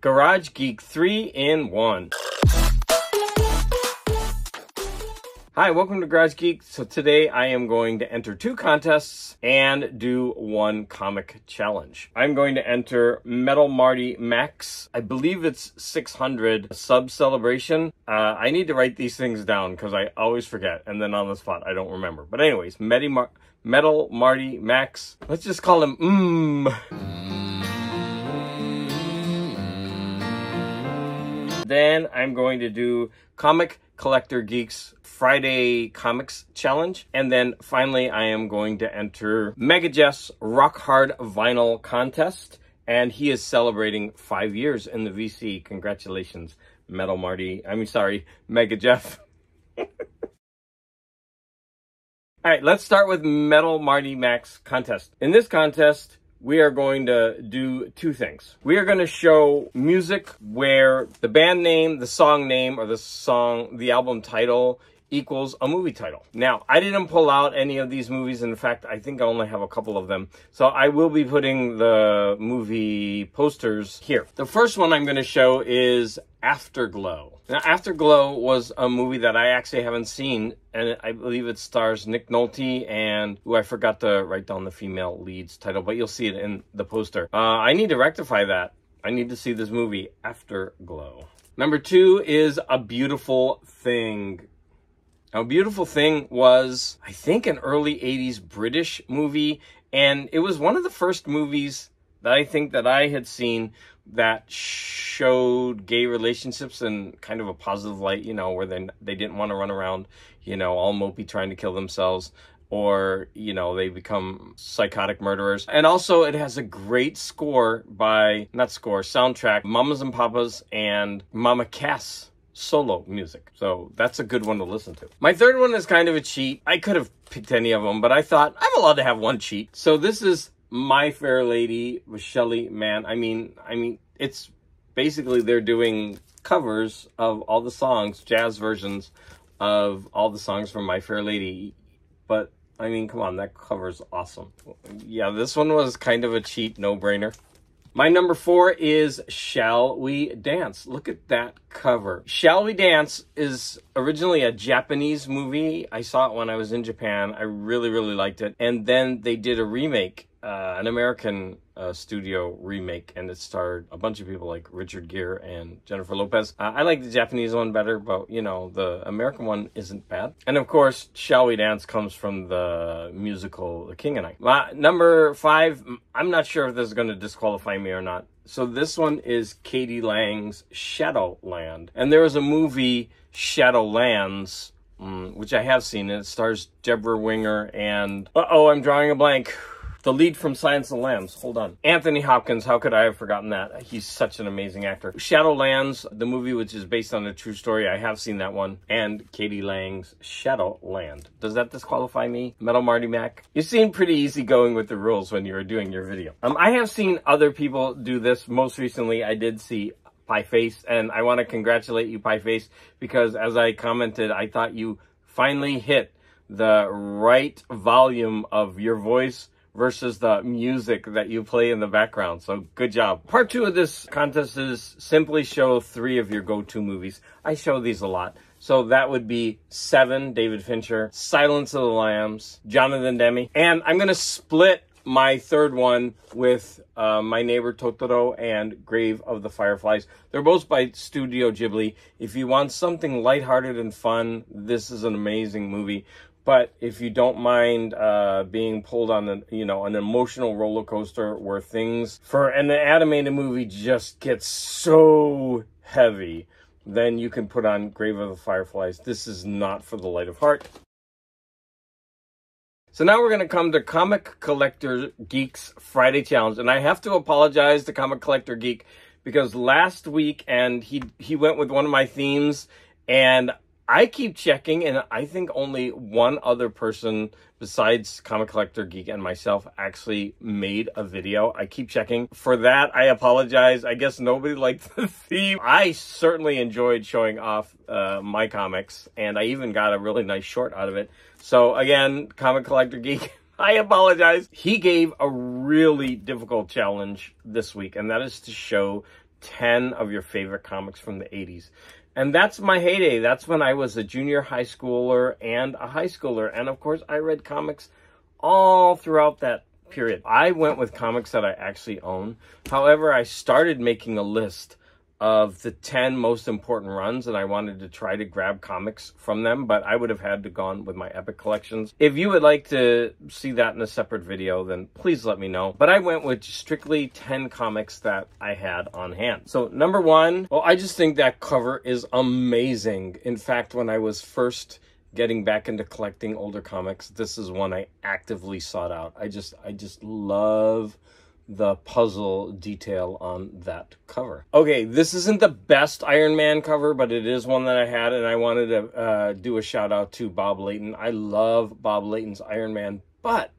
Garage Geek 3-in-1. Hi, welcome to Garage Geek. So today I am going to enter 2 contests and do 1 comic challenge. I'm going to enter Metal Marty Max. I believe it's 600 sub celebration. I need to write these things down because I always forget, and then on the spot I don't remember. But anyways, Metal Marty Max. Let's just call him Then I'm going to do Comic Collector Geeks Friday Comics Challenge. And then finally, I am going to enter Mega Jeff's Rock Hard Vinyl Contest. And he is celebrating 5 years in the VC. Congratulations, Mega Jeff. All right, let's start with Metal Marty Max contest. In this contest, we are going to do 2 things. We are going to show music where the band name, the song name, or the album title equals a movie title. Now, I didn't pull out any of these movies. In fact, I think I only have a couple of them. So I will be putting the movie posters here. The first one I'm going to show is Afterglow. Now, Afterglow was a movie that I actually haven't seen, and I believe it stars Nick Nolte and, I forgot to write down the female lead's title, but you'll see it in the poster. I need to rectify that. I need to see this movie, Afterglow. Number 2 is A Beautiful Thing. Now, A Beautiful Thing was, I think, an early 80s British movie, and it was one of the first movies that I think that I had seen that showed gay relationships in kind of a positive light, you know, where they didn't want to run around, you know, all mopey trying to kill themselves, or, you know, they become psychotic murderers. And also it has a great soundtrack, Mamas and Papas and Mama Cass solo music. So that's a good one to listen to. My third one is kind of a cheat. I could have picked any of them, but I thought I'm allowed to have one cheat. So this is My Fair Lady with Shelley Mann. I mean, it's basically they're doing covers of all the songs, jazz versions of all the songs from My Fair Lady. But I mean, come on, that cover's awesome. Yeah, this one was kind of a cheat, no-brainer. My number 4 is Shall We Dance. Look at that cover. Shall We Dance is originally a Japanese movie. I saw it when I was in Japan. I really, really liked it. And then they did a remake, an American studio remake, and it starred a bunch of people like Richard Gere and Jennifer Lopez. I like the Japanese one better, but, you know, the American one isn't bad. And, of course, Shall We Dance comes from the musical The King and I. Number 5, I'm not sure if this is going to disqualify me or not. So this one is Katie Lang's Shadowland. And there was a movie, Shadowlands, which I have seen, and it stars Deborah Winger and... I'm drawing a blank. The lead from Silence of the Lambs. Hold on. Anthony Hopkins. How could I have forgotten that? He's such an amazing actor. Shadowlands, the movie which is based on a true story. I have seen that one. And Katie Lang's Shadowland. Does that disqualify me? Metal Marty Mac? You seem pretty easygoing with the rules when you were doing your video. I have seen other people do this. Most recently, I did see Pieface, and I want to congratulate you, Pieface, because as I commented, I thought you finally hit the right volume of your voice versus the music that you play in the background. So good job. Part 2 of this contest is simply show 3 of your go-to movies. I show these a lot. So that would be Seven, David Fincher, Silence of the Lambs, Jonathan Demme. And I'm going to split my third one with My Neighbor Totoro and Grave of the Fireflies. They're both by Studio Ghibli. If you want something lighthearted and fun, this is an amazing movie. But if you don't mind being pulled on an emotional roller coaster where things for an animated movie just get so heavy, then you can put on Grave of the Fireflies. This is not for the light of heart. So now we're going to come to Comic Collector Geek's Friday Challenge. And I have to apologize to Comic Collector Geek because last week, and he went with one of my themes, and I keep checking, and I think only one other person besides Comic Collector Geek and myself actually made a video. I keep checking. For that, I apologize. I guess nobody liked the theme. I certainly enjoyed showing off my comics, and I even got a really nice short out of it. So again, Comic Collector Geek, I apologize. He gave a really difficult challenge this week, and that is to show 10 of your favorite comics from the 80s. And that's my heyday. That's when I was a junior high schooler and a high schooler. And of course, I read comics all throughout that period. I went with comics that I actually own. However, I started making a list of the 10 most important runs, and I wanted to try to grab comics from them, but I would have had to gone with my Epic collections. If you would like to see that in a separate video, then please let me know. But I went with strictly 10 comics that I had on hand. So number one, well, I just think that cover is amazing. In fact, when I was first getting back into collecting older comics, this is one I actively sought out. I just love the puzzle detail on that cover. Okay, this isn't the best Iron Man cover, but it is one that I had, and I wanted to do a shout out to Bob Layton. I love Bob Layton's Iron Man, but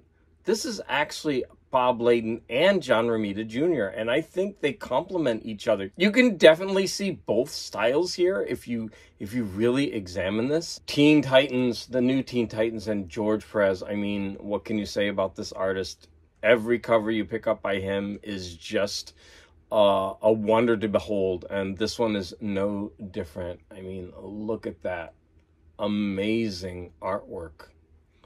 this is actually Bob Layton and John Romita Jr., and I think they complement each other. You can definitely see both styles here if you really examine this. Teen Titans, the new Teen Titans, and George Perez. I mean, what can you say about this artist? Every cover you pick up by him is just a wonder to behold, and this one is no different. I mean, look at that. Amazing artwork.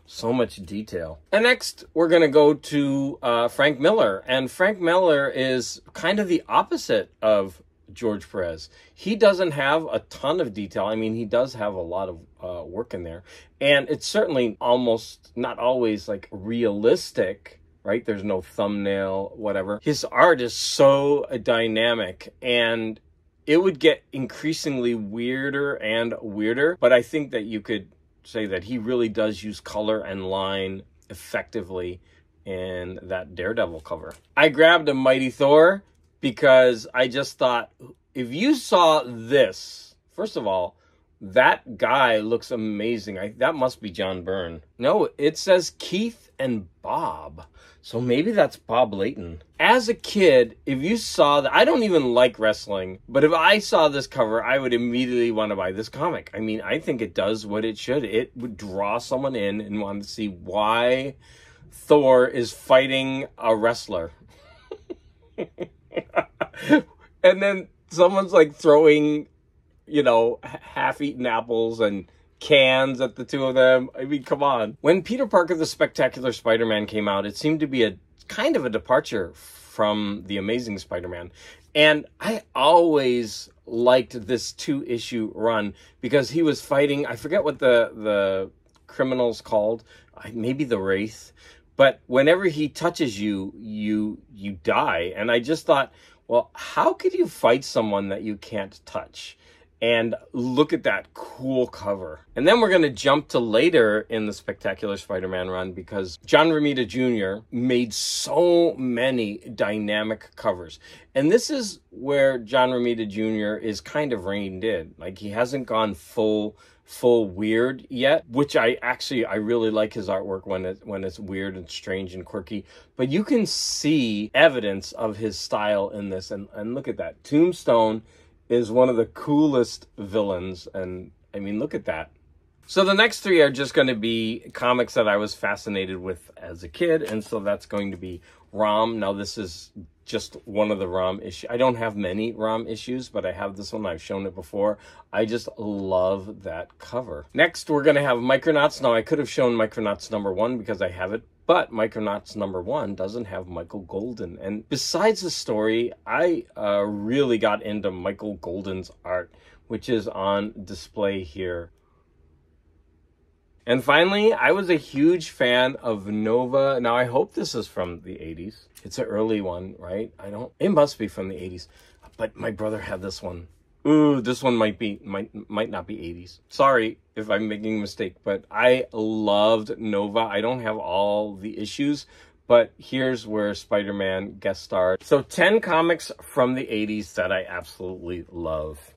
So much detail. And next, we're going to go to Frank Miller, and Frank Miller is kind of the opposite of George Perez. He doesn't have a ton of detail. I mean, he does have a lot of work in there, and it's certainly almost not always like realistic, right? There's no thumbnail, whatever. His art is so dynamic, and it would get increasingly weirder and weirder, but I think that you could say that he really does use color and line effectively in that Daredevil cover. I grabbed a Mighty Thor because I just thought, if you saw this, first of all, that guy looks amazing. That must be John Byrne. No, it says Keith and Bob. So maybe that's Bob Layton. As a kid, if you saw that, I don't even like wrestling, but if I saw this cover, I would immediately want to buy this comic. I mean, I think it does what it should. It would draw someone in and want to see why Thor is fighting a wrestler. And then someone's like throwing, you know, half-eaten apples and cans at the two of them. I mean, come on. When Peter Parker the Spectacular Spider-Man came out, it seemed to be a kind of a departure from the Amazing Spider-Man. And I always liked this 2-issue run because he was fighting, I forget what the criminal's called, maybe the Wraith. But whenever he touches you, you die. And I just thought, well, how could you fight someone that you can't touch? And look at that cool cover. And then we're going to jump to later in the Spectacular Spider-Man run because John Romita Jr. made so many dynamic covers. And this is where John Romita Jr. is kind of reined in. Like, he hasn't gone full weird yet, which I really like his artwork when it's weird and strange and quirky. But you can see evidence of his style in this. And look at that. Tombstone is one of the coolest villains, and I mean, look at that. So the next three are just going to be comics that I was fascinated with as a kid, and so that's going to be ROM. Now this is just one of the ROM issues. I don't have many ROM issues, but I have this one. I've shown it before. I just love that cover. Next, we're going to have Micronauts. Now I could have shown Micronauts #1 because I have it, but Micronauts #1 doesn't have Michael Golden. And besides the story, I really got into Michael Golden's art, which is on display here. And finally, I was a huge fan of Nova. Now, I hope this is from the 80s. It's an early one, right? It must be from the 80s. But my brother had this one. Ooh, this one might not be 80s. Sorry if I'm making a mistake, but I loved Nova. I don't have all the issues, but here's where Spider-Man guest starred. So 10 comics from the 80s that I absolutely love.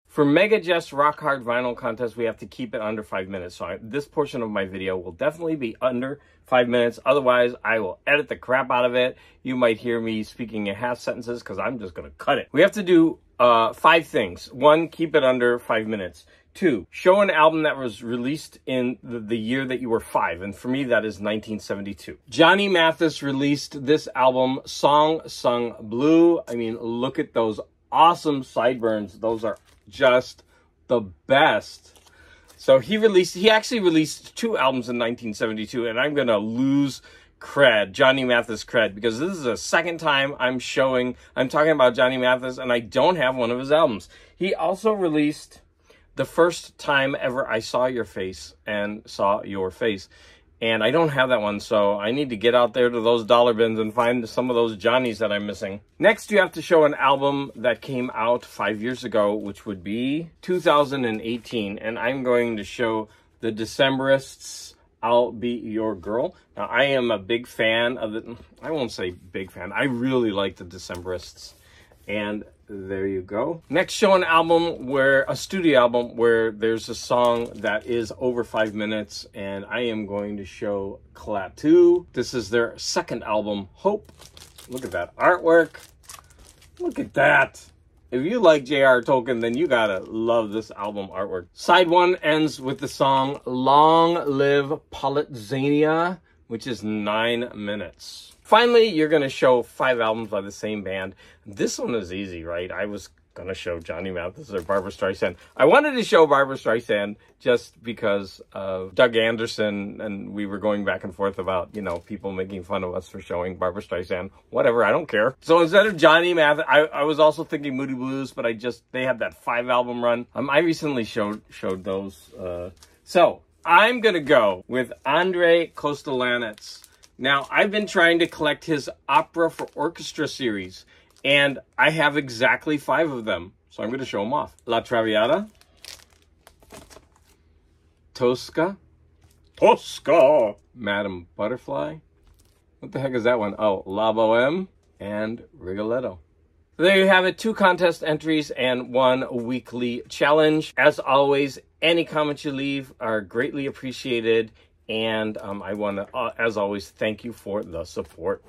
For Mega Jess Rock Hard Vinyl Contest, we have to keep it under 5 minutes. So this portion of my video will definitely be under 5 minutes. Otherwise, I will edit the crap out of it. You might hear me speaking in half sentences because I'm just going to cut it. We have to do 5 things. 1, keep it under 5 minutes. 2, show an album that was released in the year that you were 5. And for me, that is 1972. Johnny Mathis released this album, Song Sung Blue. I mean, look at those awesome sideburns. Those are just the best. So he actually released 2 albums in 1972, and I'm going to lose cred, Johnny Mathis cred, because this is the second time I'm talking about Johnny Mathis, and I don't have one of his albums. He also released The First Time Ever I Saw Your Face and Saw Your Face, and I don't have that one, so I need to get out there to those dollar bins and find some of those Johnnies that I'm missing. Next, you have to show an album that came out 5 years ago, which would be 2018, and I'm going to show the Decemberists' I'll Be Your Girl. Now, I am a big fan of it. I won't say big fan. I really like the Decemberists. And there you go. Next, show an album a studio album where there's a song that is over 5 minutes. And I am going to show Klaatu. This is their second album, Hope. Look at that artwork. Look at that. If you like J.R. Tolkien, then you gotta love this album artwork. Side 1 ends with the song Long Live Politzania, which is 9 minutes. Finally, you're gonna show 5 albums by the same band. This one is easy, right? I was gonna show Johnny Mathis or Barbra Streisand. I wanted to show Barbra Streisand just because of Doug Anderson, and we were going back and forth about, you know, people making fun of us for showing Barbra Streisand. Whatever, I don't care. So instead of Johnny Mathis, I was also thinking Moody Blues, but they had that 5 album run. I recently showed those. So I'm gonna go with Andre Kostelanetz. Now, I've been trying to collect his opera for orchestra series, and I have exactly 5 of them. So I'm going to show them off. La Traviata. Tosca. Madame Butterfly. What the heck is that one? Oh, La Boheme and Rigoletto. There you have it. 2 contest entries and 1 weekly challenge. As always, any comments you leave are greatly appreciated. And I want to, as always, thank you for the support.